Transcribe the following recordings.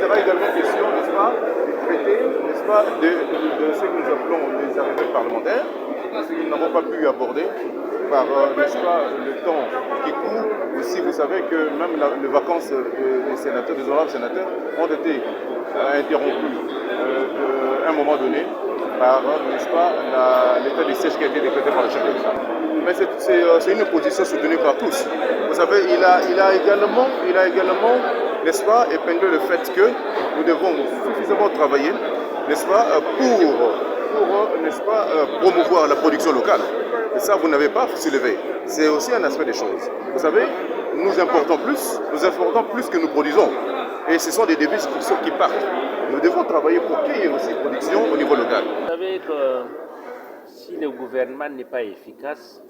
sera également question, n'est-ce pas, de traiter, n'est-ce pas, de ce que nous appelons les arrivées parlementaires, ce que nous n'avons pas pu aborder par, n'est-ce pas, le temps qui court. Aussi, vous savez que même les vacances des sénateurs, des honorables sénateurs, ont été interrompues à un moment donné par, n'est-ce pas, l'état de siège qui a été décrété par le chef de l'État. Mais c'est une position soutenue par tous. Vous savez, il a également, n'est-ce pas, épinglé le fait que nous devons suffisamment travailler, n'est-ce pas, pour n'est-ce pas, promouvoir la production locale. Et ça, vous n'avez pas soulevé. C'est aussi un aspect des choses. Vous savez, nous importons plus que nous produisons. Et ce sont des devises qui partent. Nous devons travailler pour qu'il y ait aussi production au niveau local. Vous savez que si le gouvernement n'est pas efficace,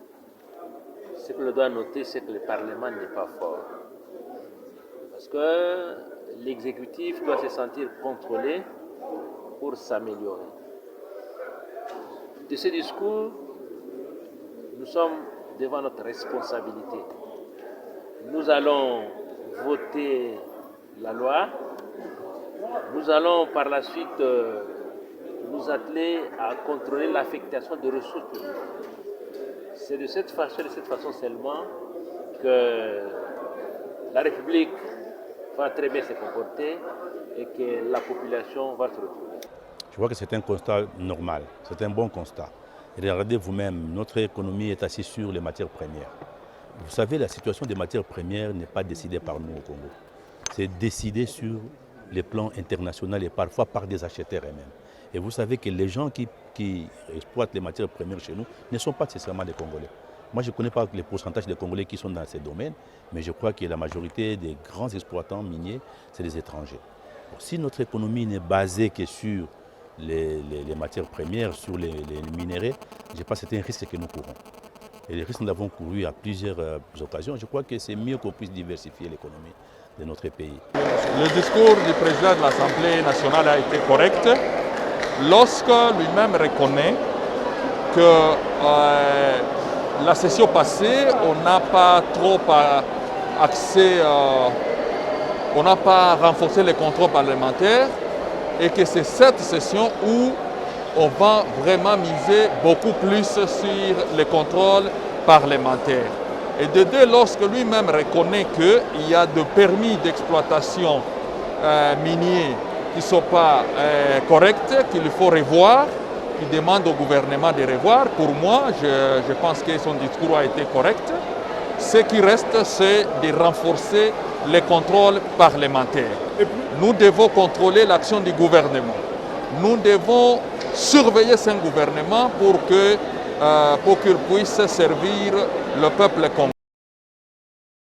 ce que l'on doit noter, c'est que le Parlement n'est pas fort. Parce que l'exécutif doit se sentir contrôlé pour s'améliorer. De ce discours, nous sommes devant notre responsabilité. Nous allons voter la loi. Nous allons par la suite nous atteler à contrôler l'affectation de ressources publiques. C'est de cette façon seulement que la République va très bien se comporter et que la population va se retrouver. Je vois que c'est un constat normal, c'est un bon constat. Et regardez vous-même, notre économie est assise sur les matières premières. Vous savez, la situation des matières premières n'est pas décidée par nous au Congo. C'est décidé sur les plans internationaux et parfois par des acheteurs eux-mêmes. Et vous savez que les gens qui exploitent les matières premières chez nous ne sont pas nécessairement des Congolais. Moi, je ne connais pas les pourcentages des Congolais qui sont dans ces domaines, mais je crois que la majorité des grands exploitants miniers, c'est des étrangers. Donc, si notre économie n'est basée que sur les matières premières, sur les minéraux, je pense que c'est un risque que nous courons. Et le risque, nous l'avons couru à plusieurs occasions. Je crois que c'est mieux qu'on puisse diversifier l'économie de notre pays. Le discours du président de l'Assemblée nationale a été correct lorsque lui-même reconnaît que la session passée, on n'a pas trop accès, on n'a pas renforcé les contrôles parlementaires et que c'est cette session où on va vraiment miser beaucoup plus sur les contrôles parlementaires. Et de deux, lorsque lui-même reconnaît qu'il y a des permis d'exploitation miniers qui ne sont pas corrects, qu'il faut revoir, il demande au gouvernement de revoir. Pour moi, je pense que son discours a été correct. Ce qui reste, c'est de renforcer les contrôles parlementaires. Nous devons contrôler l'action du gouvernement. Nous devons surveiller ce gouvernement pour qu'il puisse servir le peuple congolais.